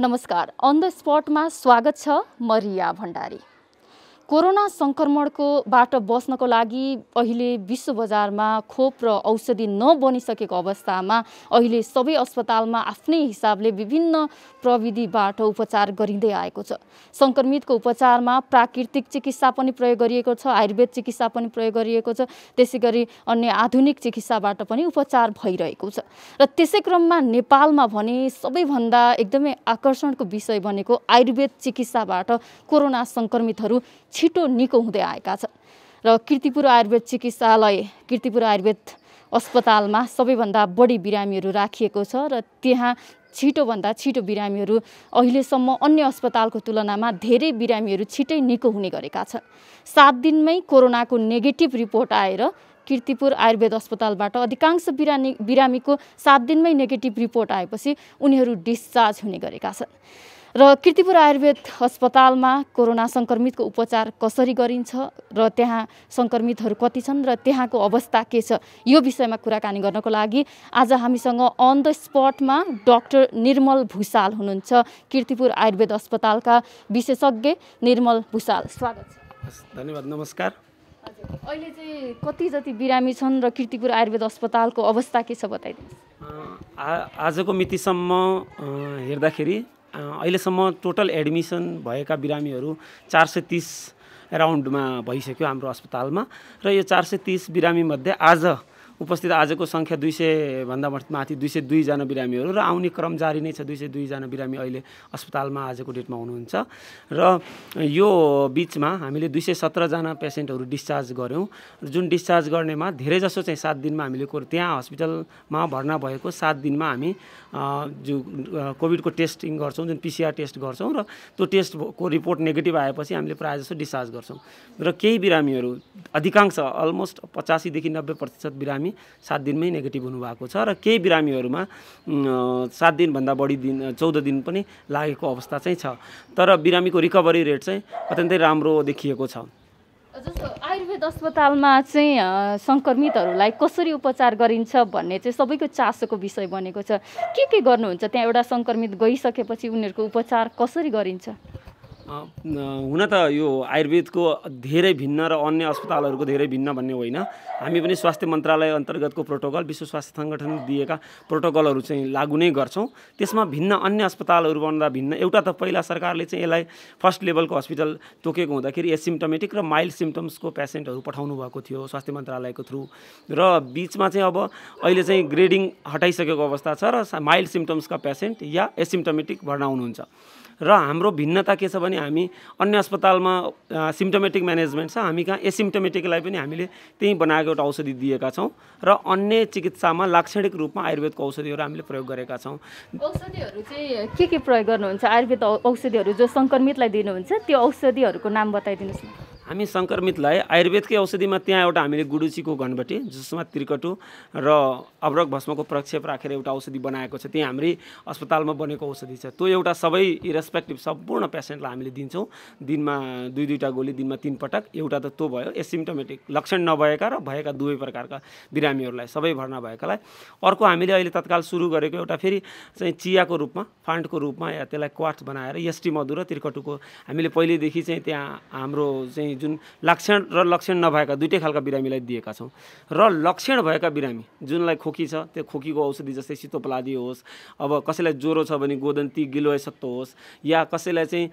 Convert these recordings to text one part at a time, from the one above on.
नमस्कार, on the स्पटमा स्वागत छ। म रिया भण्डारी। कोरोना संक्रमणकोबाट बस्नको लागि अहिले विश्व बजारमा खोप र औषधि नबनिसकेको अवस्थामा अहिले सबै अस्पतालमा आफ्नै हिसाबले विभिन्न प्रविधिबाट उपचार गरिँदै आएको छ। संक्रमितको उपचारमा प्राकृतिक चिकित्सा पनि प्रयोग गरिएको छ, आयुर्वेद चिकित्सा पनि प्रयोग गरिएको छ, त्यसैगरी अन्य आधुनिक चिकित्साबाट पनि उपचार भइरहेको छ। र त्यसै क्रममा नेपालमा भने सबैभन्दा एकदमै आकर्षणको विषय बनेको आयुर्वेद चिकित्साबाट कोरोना संक्रमितहरू छिटो निको हुँदै आएका छन्। र कीर्तिपुर आयुर्वेद चिकित्सालय, कीर्तिपुर आयुर्वेद अस्पतालमा सबैभन्दा बढी बिरामीहरू राखिएको छ र त्यहाँ छिटोभन्दा छिटो बिरामीहरू अहिलेसम्म अन्य अस्पतालको तुलनामा धेरै बिरामीहरू छिटै निको हुने गरेका छन्। 7 दिनमै कोरोनाको नेगेटिभ रिपोर्ट आएर कीर्तिपुर आयुर्वेद अस्पतालबाट अधिकांश बिरामीको 7 दिनमै नेगेटिभ रिपोर्ट आएपछि उनीहरू डिस्चार्ज हुने गरेका छन्। र कीर्तिपुर आयुर्वेद अस्पतालमा कोरोना संक्रमितको उपचार कसरी गरिन्छ र त्यहाँ संक्रमितहरू कति छन् र त्यहाँको अवस्था के छ, यो विषयमा कुराकानी गर्नको लागि आज हामीसँग अन द स्पटमा डाक्टर निर्मल भुसाल हुनुहुन्छ। कीर्तिपुर आयुर्वेद अस्पतालका विशेषज्ञ निर्मल भुसाल, स्वागत छ। धन्यवाद, नमस्कार। अहिले चाहिँ कति जति बिरामी छन् र कीर्तिपुर आयुर्वेद अस्पतालको अवस्था के छ बताइदिनुहोस्। आजको मितिसम्म हेर्दाखेरि अहिलेसम्म टोटल एडमिसन भएका बिरामीहरू 430 एराउन्डमा भइसक्यो हाम्रो अस्पतालमा। र यो 430 बिरामीमध्ये उपस्थित आजको सङ्ख्या 200 भन्दा माथि 202 जना बिरामीहरू र आउने क्रम जारी नै छ। 202 जना बिरामी अहिले अस्पतालमा आजको डेटमा हुनुहुन्छ। र यो बिचमा हामीले 217 जना पेसेन्टहरू डिस्चार्ज गऱ्यौँ। जुन डिस्चार्ज गर्नेमा धेरै जसो चाहिँ 7 दिनमा हामीले त्यहाँ हस्पिटलमा भर्ना भएको 7 दिनमा हामी जो कोभिडको टेस्टिङ गर्छौँ, जुन PCR टेस्ट गर्छौँ र त्यो टेस्टको रिपोर्ट नेगेटिभ आएपछि हामीले प्रायः जसो डिस्चार्ज गर्छौँ। र केही बिरामीहरू अधिकांश अलमोस्ट 85 देखि 90% बिरामी 7 दिनमै नेगेटिभ हुनुभएको छ। र केही बिरामीहरूमा 7 दिनभन्दा बढी दिन 14 दिन पनि लागेको अवस्था चाहिँ छ। तर बिरामीको रिकभरी रेट चाहिँ अत्यन्तै राम्रो देखिएको छ। जस्तो आयुर्वेद अस्पतालमा चाहिँ संक्रमितहरूलाई कसरी उपचार गरिन्छ भन्ने चाहिँ सबैको चासोको विषय बनेको छ। के गर्नुहुन्छ त्यहाँ? एउटा संक्रमित गइसकेपछि उनीहरूको उपचार कसरी गरिन्छ? हुन त यो आयुर्वेदको धेरै भिन्न र अन्य अस्पतालहरूको धेरै भिन्न भन्ने होइन। हामी पनि स्वास्थ्य मन्त्रालय अन्तर्गतको प्रोटोकल, विश्व स्वास्थ्य सङ्गठनले दिएका प्रोटोकलहरू चाहिँ लागू नै गर्छौँ। त्यसमा भिन्न अन्य अस्पतालहरूभन्दा भिन्न एउटा त पहिला सरकारले चाहिँ यसलाई फर्स्ट लेभलको हस्पिटल तोकेको हुँदाखेरि एसिम्टोमेटिक र माइल्ड सिम्टम्सको पेसेन्टहरू पठाउनु भएको थियो स्वास्थ्य मन्त्रालयको थ्रु। र बिचमा चाहिँ अब अहिले चाहिँ ग्रेडिङ हटाइसकेको अवस्था छ र माइल्ड सिम्टम्सका पेसेन्ट या एसिम्टोमेटिक भर्ना हुनुहुन्छ। र हाम्रो भिन्नता के छ भने हामी अन्य अस्पतालमा सिम्टोमेटिक म्यानेजमेन्ट छ, हामी कहाँ एसिम्टोमेटिकलाई पनि हामीले त्यही बनाएको एउटा औषधि दिएका छौँ। र अन्य चिकित्सामा लाक्षणिक रूपमा आयुर्वेदको औषधिहरू हामीले प्रयोग गरेका छौँ। औषधिहरू चाहिँ के प्रयोग गर्नुहुन्छ? आयुर्वेद औषधिहरू जो संक्रमितलाई दिनुहुन्छ त्यो औषधिहरूको नाम बताइदिनुहोस् न। हामी संक्रमितलाई आयुर्वेदकै औषधिमा त्यहाँ एउटा हामीले गुडुचीको घनबटी, जसमा त्रिकटु र अब्रक भस्मको प्रक्षेप राखेर एउटा औषधि बनाएको छ। त्यहाँ हाम्रै अस्पतालमा बनेको औषधि छ। त्यो एउटा सबै इरेस्पेक्टिभ सम्पूर्ण पेसेन्टलाई हामीले दिन्छौँ। दिनमा 2-2टा गोली, दिनमा 3 पटक। एउटा त त्यो भयो एसिम्टोमेटिक, लक्षण नभएका र भएका दुवै प्रकारका बिरामीहरूलाई, सबै भर्ना भएकालाई। अर्को हामीले अहिले तत्काल सुरु गरेको एउटा फेरि चाहिँ चियाको रूपमा, फान्टको रूपमा या त्यसलाई क्वार्ट्स बनाएर यष्टी मधु र त्रिकटुको हामीले पहिलेदेखि चाहिँ त्यहाँ हाम्रो चाहिँ जुन लक्षण र लक्षण नभएका दुईटै खालका बिरामीलाई दिएका छौँ। र लक्षण भएका बिरामी जुनलाई खोकी छ, त्यो खोकीको औषधि जस्तै सितोपलादी होस्, अब कसैलाई ज्वरो छ भने गोदन्ती गिलोयसत्तो होस्, या कसैलाई चाहिँ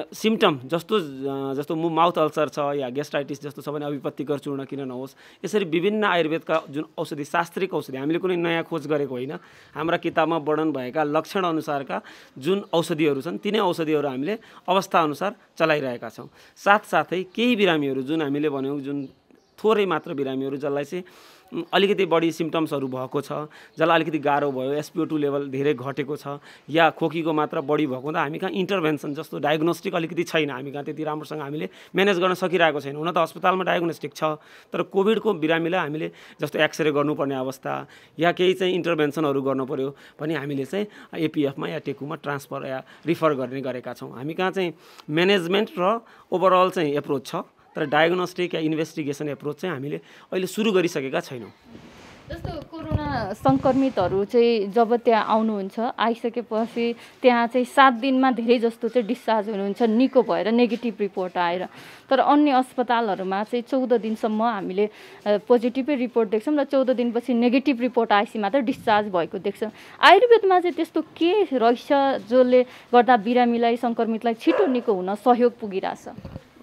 सिम्टम जस्तो माउथ अल्सर छ या गेस्ट्राइटिस जस्तो छ भने अभिपत्तिकर चूर्ण किन नहोस्। यसरी विभिन्न आयुर्वेदका जुन औषधि, शास्त्रीय औषधि, हामीले कुनै नयाँ खोज गरेको होइन। हाम्रा किताबमा वर्णन भएका लक्षण अनुसारका जुन औषधिहरू छन् तिनै औषधिहरू हामीले अवस्था अनुसार चलाइरहेका छौँ। साथसाथै केही बिरामीहरू जुन हामीले भन्यौँ, जुन थोरै मात्र बिरामीहरू जसलाई चाहिँ अलिकति बढी सिम्टम्सहरू भएको छ, जसलाई अलिकति गाह्रो भयो, SpO2 लेभल धेरै घटेको छ या खोकीको मात्रा बढी भएको हुँदा हामी कहाँ इन्टरभेन्सन जस्तो डायग्नोस्टिक अलिकति छैन। हामी कहाँ त्यति राम्रोसँग हामीले म्यानेज गर्न सकिरहेको छैन। हुन त अस्पतालमा डायग्नोस्टिक छ, तर कोभिडको बिरामीलाई हामीले जस्तो एक्सरे गर्नुपर्ने अवस्था या केही चाहिँ इन्टरभेन्सनहरू गर्नु पर्यो भने हामीले चाहिँ APFमा या टेकुमा ट्रान्सफर या रिफर गर्ने गरेका छौँ। हामी कहाँ चाहिँ म्यानेजमेन्ट र ओभरअल चाहिँ एप्रोच छ, तर डायग्नोस्टिक या इन्भेस्टिगेसन एप्रोच चाहिँ हामीले अहिले सुरु गरिसकेका छैनौँ। जस्तो कोरोना सङ्क्रमितहरू चाहिँ जब त्यहाँ आउनुहुन्छ, आइसकेपछि त्यहाँ चाहिँ 7 दिनमा धेरै जस्तो चाहिँ डिस्चार्ज हुनुहुन्छ निको भएर नेगेटिभ रिपोर्ट आएर। तर अन्य अस्पतालहरूमा चाहिँ 14 दिनसम्म हामीले पोजिटिभै रिपोर्ट देख्छौँ र 14 दिनपछि नेगेटिभ रिपोर्ट आएपछि मात्र डिस्चार्ज भएको देख्छौँ। आयुर्वेदमा चाहिँ त्यस्तो के रहेछ जसले गर्दा बिरामीलाई सङ्क्रमितलाई छिटो निको हुन सहयोग पुगिरहेछ?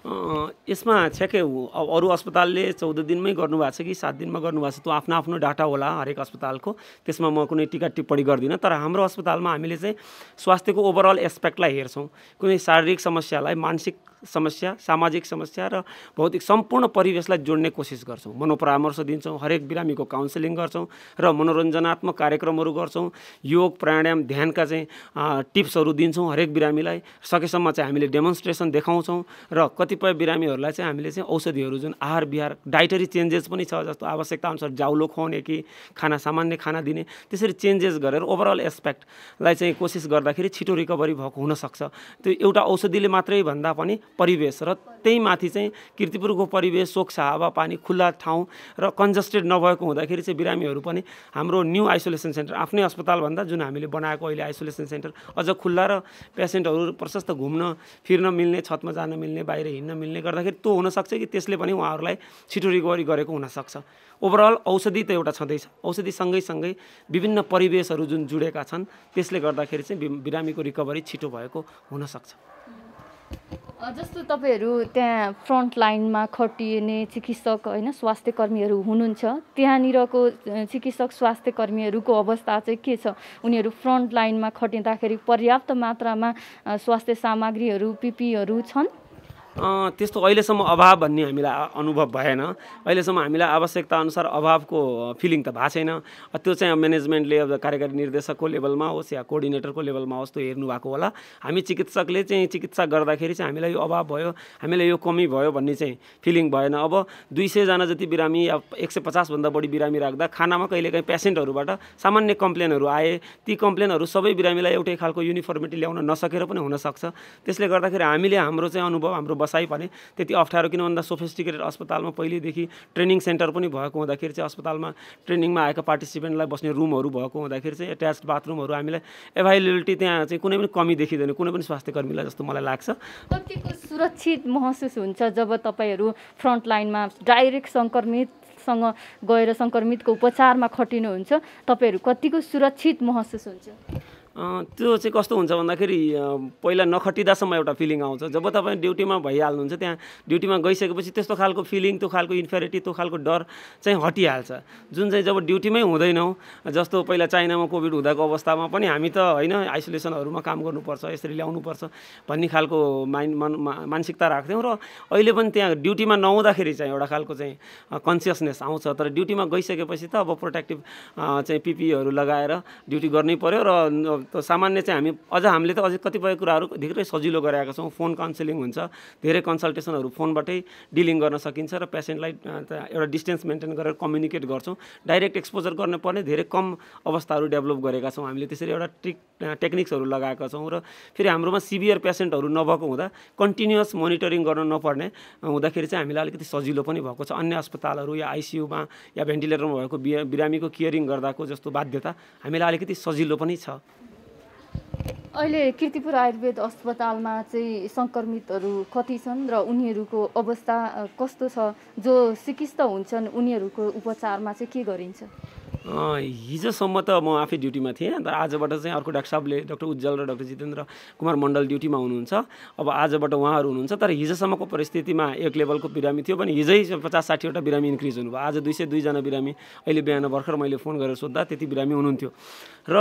यसमा ठ्याक्कै अरू अस्पतालले 14 दिनमै गर्नुभएको छ कि 7 दिनमा गर्नुभएको छ, त्यो आफ्नो आफ्नो डाटा होला हरेक अस्पतालको, त्यसमा म कुनै टिका टिप्पणी गर्दिनँ। तर हाम्रो अस्पतालमा हामीले चाहिँ स्वास्थ्यको ओभरअल एस्पेक्टलाई हेर्छौँ। कुनै शारीरिक समस्यालाई, मानसिक समस्या, सामाजिक समस्या र भौतिक सम्पूर्ण परिवेशलाई जोड्ने कोसिस गर्छौँ। मनोपरामर्श दिन्छौँ, हरेक बिरामीको काउन्सिलिङ गर्छौँ र मनोरञ्जनात्मक कार्यक्रमहरू गर्छौँ। योग, प्राणायाम, ध्यानका चाहिँ टिप्सहरू दिन्छौँ हरेक बिरामीलाई। सकेसम्म चाहिँ हामीले डेमोन्स्ट्रेसन देखाउँछौँ र कतिपय बिरामीहरूलाई चाहिँ हामीले चाहिँ औषधिहरू जुन आहार विहार डाइटरी चेन्जेस पनि छ, जस्तो आवश्यकता अनुसार जाउलो खुवाउने कि खाना सामान्य खाना दिने, त्यसरी चेन्जेस गरेर ओभरअल एस्पेक्टलाई चाहिँ कोसिस गर्दाखेरि छिटो रिकभरी भएको हुनसक्छ। त्यो एउटा औषधिले मात्रै भन्दा पनि परिवेश र त्यही माथि चाहिँ कीर्तिपुरको परिवेश, स्वच्छ हावापानी, खुल्ला ठाउँ र कन्जस्टेड नभएको हुँदाखेरि चाहिँ बिरामीहरू पनि हाम्रो न्यू आइसोलेसन सेन्टर, आफ्नै अस्पतालभन्दा जुन हामीले बनाएको अहिले आइसोलेसन सेन्टर अझ खुल्ला र पेसेन्टहरू प्रशस्त घुम्न फिर्न मिल्ने, छतमा जान मिल्ने, बाहिर हिँड्न मिल्ने गर्दाखेरि त्यो हुनसक्छ कि त्यसले पनि उहाँहरूलाई छिटो रिकभरी गरेको हुनसक्छ। ओभरअल औषधि त एउटा छँदैछ, औषधि सँगै विभिन्न परिवेशहरू जुन जुडेका छन् त्यसले गर्दाखेरि चाहिँ बिरामीको रिकभरी छिटो भएको हुनसक्छ। जस्तो तपाईँहरू त्यहाँ फ्रन्ट लाइनमा खटिने चिकित्सक होइन, स्वास्थ्य कर्मीहरू हुनुहुन्छ, त्यहाँनिरको चिकित्सक स्वास्थ्य कर्मीहरूको अवस्था चाहिँ के छ? उनीहरू फ्रन्ट लाइनमा खटिँदाखेरि पर्याप्त मात्रामा स्वास्थ्य सामग्रीहरू, पिपीहरू छन्? त्यस्तो अहिलेसम्म अभाव भन्ने हामीलाई अनुभव भएन। अहिलेसम्म हामीलाई आवश्यकता अनुसार अभावको फिलिङ त भएको छैन। त्यो चाहिँ म्यानेजमेन्टले अब कार्यकारी निर्देशकको लेभलमा होस् या कोअर्डिनेटरको लेभलमा होस् त्यो हेर्नु भएको होला। हामी चिकित्सकले चाहिँ चिकित्सा गर्दाखेरि चाहिँ हामीलाई यो अभाव भयो, हामीलाई यो कमी भयो भन्ने चाहिँ फिलिङ भएन। अब 200 जना जति बिरामी या 150 भन्दा बढी बिरामी राख्दा खानामा कहिलेकाहीँ पेसेन्टहरूबाट सामान्य कम्प्लेनहरू आए, ती कम्प्लेनहरू सबै बिरामीलाई एउटै खालको युनिफर्मिटी ल्याउन नसकेर पनि हुनसक्छ। त्यसले गर्दाखेरि हामीले हाम्रो चाहिँ अनुभव, हाम्रो बसाइ पनि त्यति अप्ठ्यारो, किन भन्दा सोफिस्टिकेटेड अस्पतालमा पहिलेदेखि ट्रेनिङ सेन्टर पनि भएको हुँदाखेरि चाहिँ अस्पतालमा ट्रेनिङमा आएका पार्टिसिपेन्टलाई बस्ने रुमहरू भएको हुँदाखेरि चाहिँ एट्याच्ड बाथरुमहरू हामीलाई एभाइलेबिलिटी त्यहाँ चाहिँ कुनै पनि कमी देखिँदैन कुनै पनि स्वास्थ्य कर्मीलाई जस्तो मलाई लाग्छ। कतिको सुरक्षित महसुस हुन्छ जब तपाईँहरू फ्रन्ट लाइनमा डाइरेक्ट सङ्क्रमितसँग गएर सङ्क्रमितको उपचारमा खटिनुहुन्छ, तपाईँहरू कतिको सुरक्षित महसुस हुन्छ? त्यो चाहिँ कस्तो हुन्छ भन्दाखेरि पहिला नखटिँदासम्म एउटा फिलिङ आउँछ। जब तपाईँ ड्युटीमा भइहाल्नुहुन्छ, त्यहाँ ड्युटीमा गइसकेपछि त्यस्तो खालको फिलिङ, त्यो खालको इन्फेरिटी, त्यो खालको डर चाहिँ हटिहाल्छ। जुन चाहिँ जब ड्युटीमै हुँदैनौँ, जस्तो पहिला चाइनामा कोभिड हुँदाको अवस्थामा पनि हामी त होइन आइसोलेसनहरूमा काम गर्नुपर्छ, यसरी ल्याउनुपर्छ भन्ने खालको मानसिकता राख्थ्यौँ र अहिले पनि त्यहाँ ड्युटीमा नहुँदाखेरि चाहिँ एउटा खालको चाहिँ कन्सियसनेस आउँछ। तर ड्युटीमा गइसकेपछि त अब प्रोटेक्टिभ चाहिँ पिपीहरू लगाएर ड्युटी गर्नै पर्यो र सामान्य चाहिँ हामीले त अझै कतिपय कुराहरू धेरै सजिलो गराएका छौँ। फोन काउन्सिलिङ हुन्छ, धेरै कन्सल्टेसनहरू फोनबाटै डिलिङ गर्न सकिन्छ र पेसेन्टलाई एउटा डिस्टेन्स मेन्टेन गरेर कम्युनिकेट गर्छौँ। डाइरेक्ट एक्सपोजर गर्नुपर्ने धेरै कम अवस्थाहरू डेभलप गरेका छौँ हामीले। त्यसरी एउटा टेक्निक्सहरू लगाएका छौँ र फेरि हाम्रोमा सिभियर पेसेन्टहरू नभएको हुँदा कन्टिन्युअस मोनिटरिङ गर्न नपर्ने हुँदाखेरि चाहिँ हामीलाई अलिकति सजिलो पनि भएको छ। अन्य अस्पतालहरू या आइसियुमा या भेन्टिलेटरमा भएको बिरामीको केयरिङ गर्दाको जस्तो बाध्यता हामीलाई अलिकति सजिलो पनि छ। अहिले कीर्तिपुर आयुर्वेद अस्पतालमा चाहिँ सङ्क्रमितहरू कति छन् र उनीहरूको अवस्था कस्तो छ? जो सिकिस्त हुन्छन् उनीहरूको उपचारमा चाहिँ के गरिन्छ? हिजोसम्म त म आफै ड्युटीमा थिएँ, तर आजबाट चाहिँ अर्को डाक्टर साहबले, डाक्टर उज्जवल र डाक्टर जितेन्द्र कुमार मण्डल ड्युटीमा हुनुहुन्छ। अब आजबाट उहाँहरू हुनुहुन्छ। तर हिजोसम्मको परिस्थितिमा एक लेभलको बिरामी थियो भने हिजै 50-60वटा बिरामी इन्क्रिज हुनुभयो। आज 202 जना बिरामी, अहिले बिहान भर्खर मैले फोन गरेर सोद्धा त्यति बिरामी हुनुहुन्थ्यो। र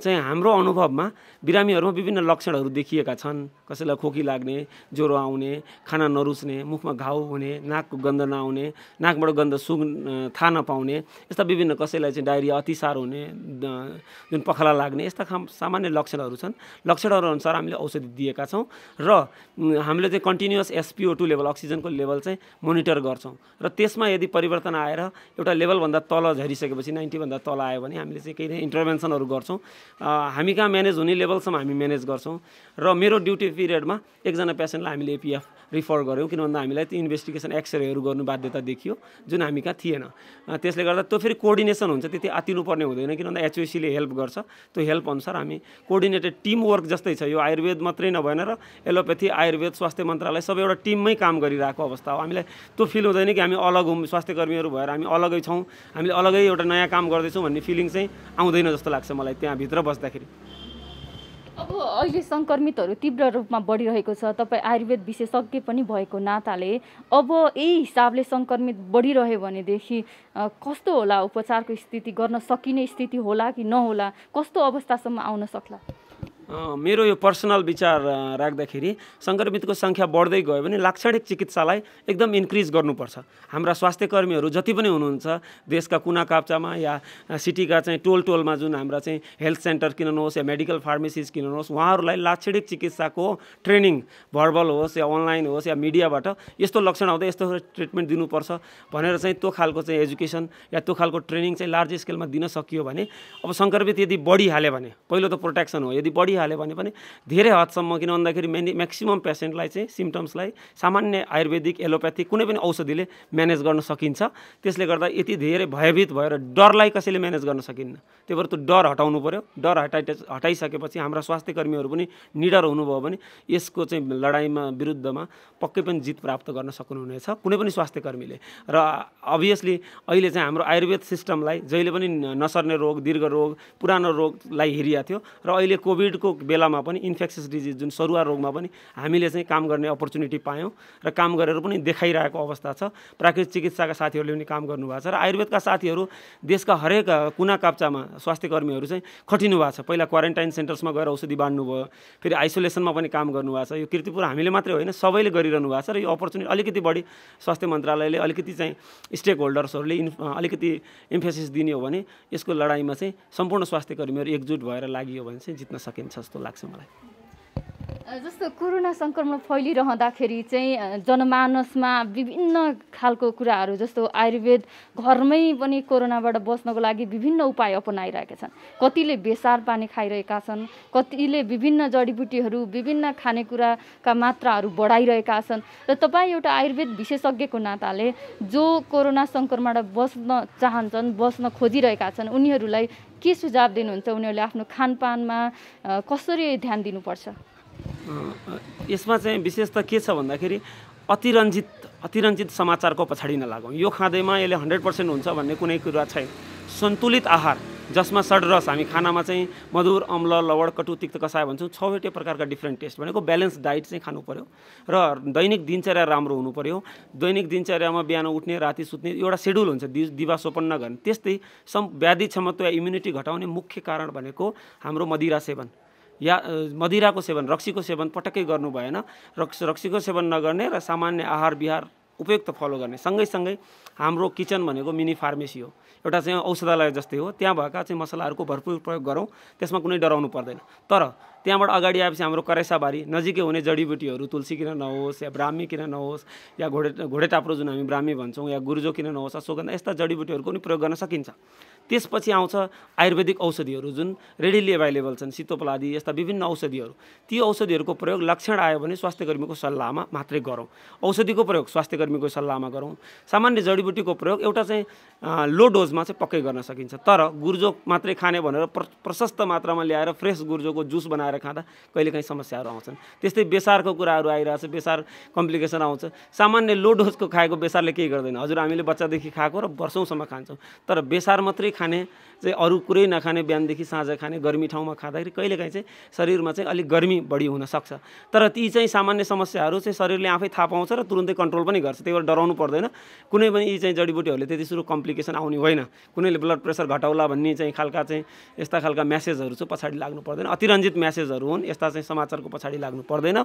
चाहिँ हाम्रो अनुभवमा बिरामीहरूमा विभिन्न लक्षणहरू देखिएका छन्। कसैलाई खोकी लाग्ने, ज्वरो आउने, खाना नरुच्ने, मुखमा घाउ हुने, नाकको गन्ध नआउने, नाकबाट गन्ध थाहा नपाउने, यस्ता विभिन्न, कसैलाई चाहिँ डायरिया अतिसार हुने, जुन पखाला लाग्ने, यस्ता सामान्य लक्षणहरू छन्। लक्षणहरू अनुसार हामीले औषधि दिएका छौँ र हामीले चाहिँ कन्टिन्युअस SpO2 लेभल, अक्सिजनको लेभल चाहिँ मोनिटर गर्छौँ र त्यसमा यदि परिवर्तन आएर एउटा लेभलभन्दा तल झरिसकेपछि 90 भन्दा तल आयो भने हामीले चाहिँ केही इन्टरभेन्सनहरू गर्छौँ। हामी कहाँ म्यानेज हुने लेभलसम्म हामी म्यानेज गर्छौँ र मेरो ड्युटी पिरियडमा एकजना पेसेन्टलाई हामीले APF रिफर गऱ्यौँ, किन भन्दा हामीलाई त्यो इन्भेस्टिगेसन एक्सरेहरू गर्नु बाध्यता देखियो जुन हामी कहाँ थिएन। त्यसले गर्दा त्यो फेरि कोअर्डिनेसन हुन्छ, त्यति आतिनुपर्ने हुँदैन, किन भन्दा HOC ले हेल्प गर्छ। त्यो हेल्प अनुसार हामी कोअर्डिनेटेड टिम वर्क जस्तै छ। यो आयुर्वेद मात्रै नभएन र एलोपेथी, आयुर्वेद, स्वास्थ्य मन्त्रालय सबै एउटा टिममै काम गरिरहेको अवस्था हो। हामीलाई त्यो फिल हुँदैन कि हामी अलग हौँ, स्वास्थ्य कर्मीहरू भएर हामी अलगै छौँ, हामीले अलगै एउटा नयाँ काम गर्दैछौँ भन्ने फिलिङ चाहिँ आउँदैन जस्तो लाग्छ मलाई त्यहाँभित्र बस्दाखेरि। अब अहिले सङ्क्रमितहरू तीव्र रूपमा बढिरहेको छ। तपाईँ आयुर्वेद विशेषज्ञ पनि भएको नाताले अब यही हिसाबले सङ्क्रमित बढिरह्यो भनेदेखि कस्तो होला? उपचारको स्थिति गर्न सकिने स्थिति होला कि नहोला? कस्तो अवस्थासम्म आउन सक्ला? मेरो यो पर्सनल विचार राख्दाखेरि सङ्क्रमितको सङ्ख्या बढ्दै गयो भने लाक्षणिक चिकित्सालाई एकदम इन्क्रिज गर्नुपर्छ। हाम्रा स्वास्थ्य कर्मीहरू जति पनि हुनुहुन्छ देशका कुना काप्चामा या सिटीका चाहिँ टोल टोलमा जुन हाम्रा चाहिँ हेल्थ सेन्टर किन नहोस् या मेडिकल फार्मेसिज किन नहोस्, उहाँहरूलाई लाक्षणिक चिकित्साको ट्रेनिङ भर्बल होस् या अनलाइन होस् या मिडियाबाट यस्तो लक्षण आउँदा यस्तो ट्रिटमेन्ट दिनुपर्छ भनेर चाहिँ त्यो खालको चाहिँ एजुकेसन या त्यो खालको ट्रेनिङ चाहिँ लार्ज स्केलमा दिन सकियो भने अब सङ्क्रमित यदि बढिहाल्यो भने पहिलो त प्रोटेक्सन हो। यदि बढिहाल्यो भने पनि धेरै हदसम्म, किन भन्दाखेरि म्याक्सिमम पेसेन्टलाई चाहिँ सिम्टम्सलाई सामान्य आयुर्वेदिक, एलोप्याथिक कुनै पनि औषधिले म्यानेज गर्न सकिन्छ। त्यसले गर्दा यति धेरै भयभीत भएर डरलाई कसैले म्यानेज गर्न सकिन्न। त्यही भएर त्यो डर हटाउनु पर्यो। डर हटाइसकेपछि हाम्रा स्वास्थ्य कर्मीहरू पनि निडर हुनुभयो भने यसको चाहिँ लडाइँमा विरुद्धमा पक्कै पनि जित प्राप्त गर्न सक्नुहुनेछ कुनै पनि स्वास्थ्य कर्मीले। र अभियसली अहिले चाहिँ हाम्रो आयुर्वेद सिस्टमलाई जहिले पनि नसर्ने रोग, दीर्घ रोग, पुरानो रोगलाई हेरिएको थियो र अहिले कोभिडको बेलामा पनि इन्फेक्सियस डिजिज जुन सरुवा रोगमा पनि हामीले चाहिँ काम गर्ने अपर्च्युनिटी पायौँ र काम गरेर पनि देखाइरहेको अवस्था छ। प्राकृतिक चिकित्साका साथीहरूले पनि काम गर्नुभएको छ र आयुर्वेदका साथीहरू देशका हरेक कुना काप्चामा स्वास्थ्य कर्मीहरू चाहिँ खटिनु भएको छ। पहिला क्वारेन्टाइन सेन्टर्समा गएर औषधि बाँड्नु भयो, फेरि आइसोलेसनमा पनि काम गर्नुभएको छ। यो कीर्तिपुर हामीले मात्रै होइन सबैले गरिरहनु भएको छ र यो अपर्च्युनिटी अलिकति बढी स्वास्थ्य मन्त्रालयले अलिकति चाहिँ स्टेक होल्डर्सहरूले अलिकति इम्फेसिस दिने हो भने यसको लडाइँमा चाहिँ सम्पूर्ण स्वास्थ्य कर्मीहरू एकजुट भएर लागियो भने चाहिँ जित्न सकिन्छ जस्तो लाग्छ मलाई। जस्तो कोरोना सङ्क्रमण फैलिरहँदाखेरि चाहिँ जनमानसमा विभिन्न खालको कुराहरू जस्तो आयुर्वेद घरमै पनि कोरोनाबाट बस्नको लागि विभिन्न उपाय अपनाइरहेका छन्। कतिले बेसार पानी खाइरहेका छन्, कतिले विभिन्न जडीबुटीहरू, विभिन्न खानेकुराका मात्राहरू बढाइरहेका छन्। र तपाईँ एउटा आयुर्वेद विशेषज्ञको नाताले जो कोरोना सङ्क्रमणबाट बस्न चाहन्छन्, बस्न खोजिरहेका छन्, उनीहरूलाई के सुझाव दिनुहुन्छ? उनीहरूले आफ्नो खानपानमा कसरी ध्यान दिनुपर्छ? यसमा चाहिँ विशेष त के छ भन्दाखेरि अतिरञ्जित समाचारको पछाडि नलागौँ। यो खाँदैमा यसले 100% हुन्छ भन्ने कुनै कुरा छैन। सन्तुलित आहार जसमा षड्रस, हामी खानामा चाहिँ मधुर, अम्ल, लवण, कटु, तिक्त, कसाय भन्छौँ, 6वटै प्रकारका डिफ्रेन्ट टेस्ट भनेको ब्यालेन्स डाइट चाहिँ खानु पर्यो र दैनिक दिनचर्या राम्रो हुनु पर्यो। दैनिक दिनचर्यामा बिहान उठ्ने, राति सुत्ने एउटा सेड्युल हुन्छ, दिवा सोपन नगर्ने। त्यस्तै व्याधि क्षमता या इम्युनिटी घटाउने मुख्य कारण भनेको हाम्रो मदिरा सेवन या मदिराको सेवन, रक्सीको सेवन पटक्कै गर्नु भएन। रक्सीको सेवन नगर्ने र सामान्य आहार विहार उपयुक्त फलो गर्ने। सँगै हाम्रो किचन भनेको मिनी फार्मेसी हो, एउटा चाहिँ औषधालय जस्तै हो। त्यहाँ भएका चाहिँ मसलाहरूको भरपुर प्रयोग गरौँ, त्यसमा कुनै डराउनु पर्दैन। तर त्यहाँबाट अगाडि आएपछि हाम्रो करेसाबारी नजिकै हुने जडीबुटीहरू, तुलसी किन नहोस् या ब्राह्मी किन नहोस् या घोडेटाप्रो जुन हामी ब्राह्मी भन्छौँ या गुर्जो किन नहोस्, अश्वगन्धा, यस्ता जडीबुटीहरूको पनि प्रयोग गर्न सकिन्छ। त्यसपछि आउँछ आयुर्वेदिक औषधिहरू जुन रेडिली एभाइलेबल छन्, सितोपलादी, यस्ता विभिन्न औषधिहरू। ती औषधिहरूको प्रयोग लक्षण आयो भने स्वास्थ्य कर्मीको सल्लाहमा मात्रै गरौँ। औषधिको प्रयोग स्वास्थ्य कर्मीको सल्लाहमा गरौँ। सामान्य जडीबुटीको प्रयोग एउटा चाहिँ लो डोजमा चाहिँ पक्कै गर्न सकिन्छ। तर गुर्जो मात्रै खाने भनेर प्रशस्त मात्रामा ल्याएर फ्रेस गुर्जोको जुस बनाएर खाँदा कहिलेकाहीँ समस्याहरू आउँछन्। त्यस्तै बेसारको कुराहरू आइरहेछ, बेसार कम्प्लिकेसन आउँछ। सामान्य लो डोजको खाएको बेसारले केही गर्दैन। हजुर हामीले बच्चादेखि खाएको र वर्षौँसम्म खान्छौँ, तर बेसार मात्रै खाने चाहिँ अरू कुरै नखाने, बिहानदेखि साँझ खाने, गर्मी ठाउँमा खाँदाखेरि कहिलेकाहीँ चाहिँ शरीरमा चाहिँ अलिक गर्मी बढी हुनसक्छ। तर ती चाहिँ सामान्य समस्याहरू चाहिँ शरीरले आफै थाहा पाउँछ र तुरुन्तै कन्ट्रोल पनि गर्छ। त्यही भएर डराउनु पर्दैन। कुनै पनि यी चाहिँ जडीबुटीहरूले त्यति सुरु कम्प्लिकेसन आउने होइन। कुनैले ब्लड प्रेसर घटाउला भन्ने चाहिँ खालका चाहिँ यस्ता खालका म्यासेजहरू चाहिँ पछाडि लाग्नु पर्दैन। अतिरञ्जित म्यासेजहरू हुन्, यस्ता चाहिँ समाचारको पछाडि लाग्नु पर्दैन।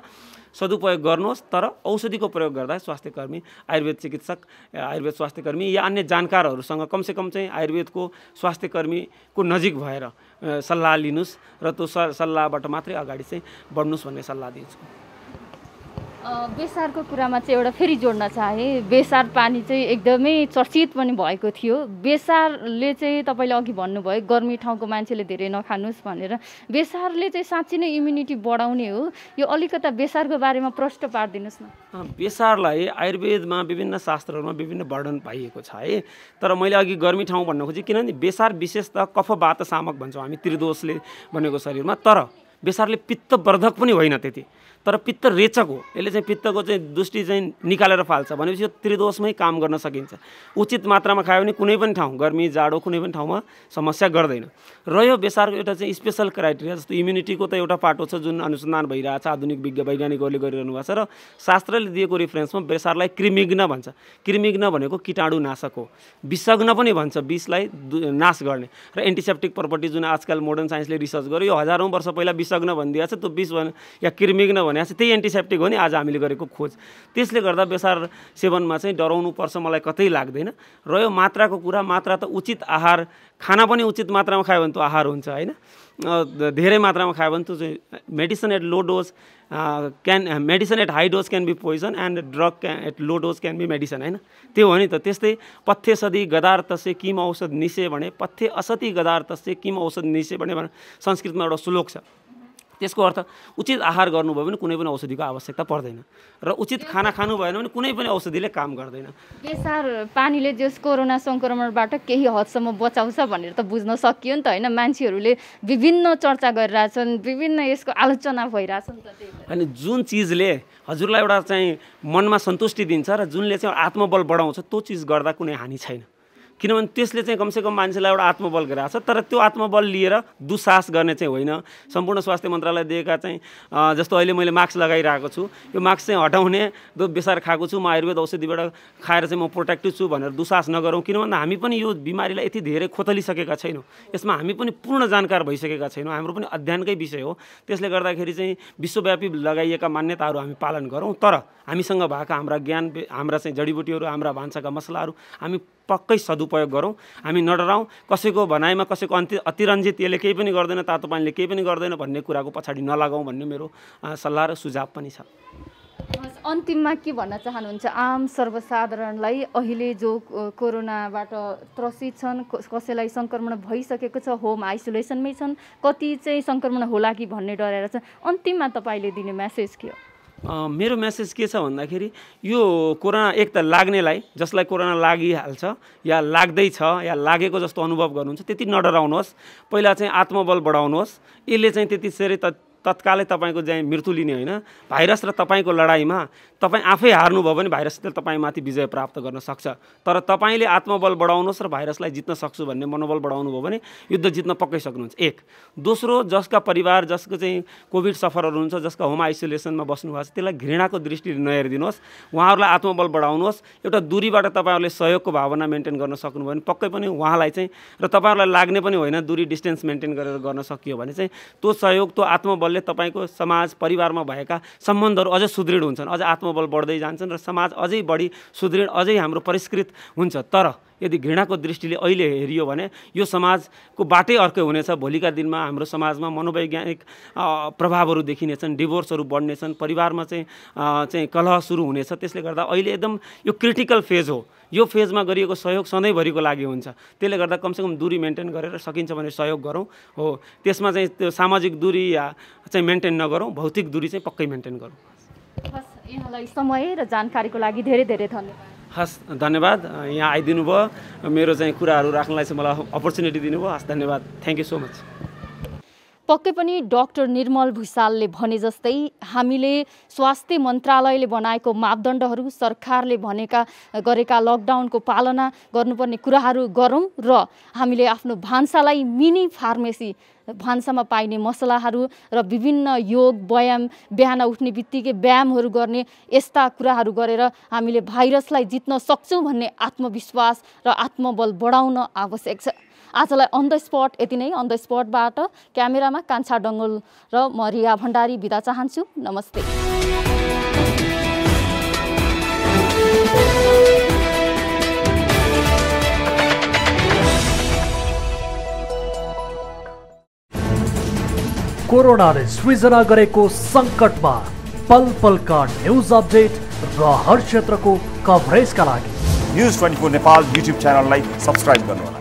सदुपयोग गर्नुहोस्, तर औषधिको प्रयोग गर्दा स्वास्थ्य कर्मी, आयुर्वेद चिकित्सक, आयुर्वेद स्वास्थ्य कर्मी या अन्य जानकारहरूसँग कमसेकम चाहिँ आयुर्वेदको स्वास्थ्य कर्मीको नजिक भएर सल्लाह लिनुहोस् र त्यो सल्लाहबाट मात्रै अगाडि चाहिँ बढ्नुहोस् भन्ने सल्लाह दिन्छु। बेसारको कुरामा चाहिँ एउटा फेरि जोड्न चाहे। बेसार पानी चाहिँ एकदमै चर्चित पनि भएको थियो। बेसारले चाहिँ तपाईँले अघि भन्नुभयो गर्मी ठाउँको मान्छेले धेरै नखानुहोस् भनेर। बेसारले चाहिँ साँच्चै नै इम्युनिटी बढाउने हो? यो अलिकता बेसारको बारेमा प्रश्न पारिदिनुहोस् न। बेसारलाई आयुर्वेदमा विभिन्न शास्त्रहरूमा विभिन्न वर्णन पाइएको छ है। तर मैले अघि गर्मी ठाउँ भन्न खोजेँ, किनभने बेसार विशेषतः कफवात शामक भन्छौँ हामी त्रिदोषले बनेको शरीरमा। तर बेसारले पित्तवर्धक पनि होइन त्यति, तर पित्त रेचक हो। यसले चाहिँ पित्तको चाहिँ दुष्टि चाहिँ निकालेर फाल्छ भनेपछि यो त्रिदोषमै काम गर्न सकिन्छ। उचित मात्रामा खायो भने कुनै पनि ठाउँ गर्मी जाडो कुनै पनि ठाउँमा समस्या गर्दैन। र यो बेसारको एउटा चाहिँ स्पेसल क्राइटेरिया जस्तो इम्युनिटीको त एउटा पाटो छ जुन अनुसन्धान भइरहेछ, आधुनिक वैज्ञानिकहरूले गरिरहनु भएको छ। र शास्त्रले दिएको रेफरेन्समा बेसारलाई कृमिघ्न भन्छ। कृमिघ्न भनेको कीटाणुनाशक हो। विषग्न पनि भन्छ, विषलाई नाश गर्ने। र एन्टिसेप्टिक प्रपर्टी जुन आजकल मोडर्न साइन्सले रिसर्च गर्यो, यो हजारौँ वर्ष पहिला विषग्न भनिदिएको छ, त्यो विष या कृमिघ्न त्यही एन्टिसेप्टिक हो नि आज हामीले गरेको खोज। त्यसले गर्दा बेसार सेवनमा चाहिँ डराउनु पर्छ मलाई कतै लाग्दैन। र यो मात्राको कुरा, मात्रा त उचित आहार, खाना पनि उचित मात्रामा खायो भने त आहार हुन्छ होइन। धेरै मात्रामा खायो भने त चाहिँ medicine at low dose medicine at high dose can be poison and drug at low dose can be medicine होइन। त्यो हो नि त। त्यस्तै पथ्य सदी गदार्तस्य किम औषध निशे भने, पथ्य असति गदार्तस्य किम औषध निशे भने संस्कृतमा एउटा श्लोक छ। त्यसको अर्थ उचित आहार गर्नुभयो भने कुनै पनि औषधिको आवश्यकता पर्दैन, र उचित खाना खानु भएन भने कुनै पनि औषधिले काम गर्दैन। बेसार पानीले जस कोरोना सङ्क्रमणबाट केही हदसम्म बचाउँछ भनेर त बुझ्न सकियो नि त होइन। मान्छेहरूले विभिन्न चर्चा गरिरहेछन्, विभिन्न यसको आलोचना भइरहेछन् त। अनि जुन चिजले हजुरलाई एउटा चाहिँ मनमा सन्तुष्टि दिन्छ र जुनले चाहिँ आत्मबल बढाउँछ, त्यो चिज गर्दा कुनै हानि छैन। किनभने त्यसले चाहिँ कमसेकम मान्छेलाई एउटा आत्मबल गराएको छ। तर त्यो आत्मबल लिएर दुस्साहस गर्ने चाहिँ होइन। सम्पूर्ण स्वास्थ्य मन्त्रालय दिएका चाहिँ जस्तो अहिले मैले मास्क लगाइरहेको छु, यो मास्क चाहिँ हटाउने, बेसार खाएको छु, म आयुर्वेद औषधिबाट खाएर चाहिँ म प्रोटेक्टिभ छु भनेर दुस्साहस नगरौँ। किन भन्दा हामी पनि यो बिमारीलाई यति धेरै खोतलिसकेका छैनौँ, यसमा हामी पनि पूर्ण जानकार भइसकेका छैनौँ। हाम्रो पनि अध्ययनकै विषय हो। त्यसले गर्दाखेरि चाहिँ विश्वव्यापी लगाइएका मान्यताहरू हामी पालन गरौँ। तर हामीसँग भएका हाम्रा ज्ञान, हाम्रा चाहिँ जडीबुटीहरू, हाम्रा भान्साका मसलाहरू हामी पक्कै सदुपयोग गरौँ। हामी नडराउँ। कसैको भनाइमा कसैको अतिरञ्जित यसले केही पनि गर्दैन, तातो पानीले केही पनि गर्दैन भन्ने कुराको पछाडि नलागौँ भन्ने मेरो सल्लाह र सुझाव पनि छ। अन्तिममा के भन्न चाहनुहुन्छ आम सर्वसाधारणलाई? अहिले जो कोरोनाबाट त्रसित छन्, कसैलाई सङ्क्रमण भइसकेको छ, होम आइसोलेसनमै छन्, कति चाहिँ सङ्क्रमण होला कि भन्ने डराएर छ, अन्तिममा तपाईँले दिने मेसेज के हो? मेरो मेसेज के छ भन्दाखेरि यो कोरोना एक त लाग्नेलाई, जसलाई कोरोना लागिहाल्छ या लाग्दैछ या लागेको जस्तो अनुभव गर्नुहुन्छ, त्यति नडराउनुहोस्। पहिला चाहिँ आत्मबल बढाउनुहोस्। यसले चाहिँ त्यतिसरी तत्कालै तपाईँको चाहिँ मृत्यु लिने होइन। भाइरस र तपाईँको लडाइँमा तपाईँ आफै हार्नुभयो भने भाइरसले तपाईँमाथि विजय प्राप्त गर्न सक्छ। तर तपाईँले आत्मबल बढाउनुहोस् र भाइरसलाई जित्न सक्छु भन्ने मनोबल बढाउनु भयो भने युद्ध जित्न पक्कै सक्नुहुन्छ। एक। दोस्रो, जसका परिवार, जसको चाहिँ कोभिड सफरहरू हुन्छ, जसका होम आइसोलेसनमा बस्नुभएको छ, त्यसलाई घृणाको दृष्टिले नहेरिदिनुहोस्। उहाँहरूलाई आत्मबल बढाउनुहोस्। एउटा दूरीबाट तपाईँहरूले सहयोगको भावना मेन्टेन गर्न सक्नुभयो भने पक्कै पनि उहाँलाई चाहिँ, र तपाईँहरूलाई लाग्ने पनि होइन, दूरी डिस्टेन्स मेन्टेन गरेर गर्न सकियो भने चाहिँ त्यो सहयोग, त्यो आत्मबलले तपाईँको समाज परिवारमा भएका सम्बन्धहरू अझै सुदृढ हुन्छन्, अझै आत्मबल बढ्दै जान्छन् र समाज अझै बढी सुदृढ, अझै हाम्रो परिष्कृत हुन्छ। तर यदि घृणाको दृष्टिले अहिले हेरियो भने यो समाजको बाटै अर्कै हुनेछ। भोलिका दिनमा हाम्रो समाजमा मनोवैज्ञानिक प्रभावहरू देखिनेछन्, डिभोर्सहरू बढ्नेछन्, परिवारमा चाहिँ कलह सुरु हुनेछ। त्यसले गर्दा अहिले एकदम यो क्रिटिकल फेज हो। यो फेजमा गरिएको सहयोग सधैँभरिको लागि हुन्छ। त्यसले गर्दा कमसेकम दूरी मेन्टेन गरेर सकिन्छ भने सहयोग गरौँ। हो, त्यसमा चाहिँ त्यो सामाजिक दूरी या चाहिँ मेन्टेन नगरौँ, भौतिक दूरी चाहिँ पक्कै मेन्टेन गरौँ। हस्, यहाँलाई समय र जानकारीको लागि धेरै धेरै धन्यवाद। हस्, धन्यवाद। यहाँ आइदिनु भयो, मेरो चाहिँ कुराहरू राख्नलाई चाहिँ मलाई अपर्च्युनिटी दिनुभयो। हस्, धन्यवाद। Thank you so much. पक्कै पनि डाक्टर निर्मल भुषालले भने जस्तै हामीले स्वास्थ्य मन्त्रालयले बनाएको मापदण्डहरू, सरकारले गरेका लकडाउनको पालना गर्नुपर्ने कुराहरू गरौँ र हामीले आफ्नो भान्सालाई मिनी फार्मेसी, भान्सामा पाइने मसलाहरू र विभिन्न योग व्यायाम, बिहान उठ्ने बित्तिकै व्यायामहरू गर्ने, यस्ता कुराहरू गरेर हामीले भाइरसलाई जित्न सक्छौँ भन्ने आत्मविश्वास र आत्मबल बढाउन आवश्यक छ। आजलाई अन द स्पट यति नै। अन द स्पटबाट क्यामेरामा कान्छा डङ्गल र म रिया भण्डारी बिदा चाहन्छु। नमस्ते। कोरोनाले सृजना गरेको सङ्कटमा पल पलका न्यूज अपडेट र हर क्षेत्रको कभरेजका लागि न्यूज 24 नेपाल युट्युब च्यानललाई सब्स्क्राइब गर्नुहोला।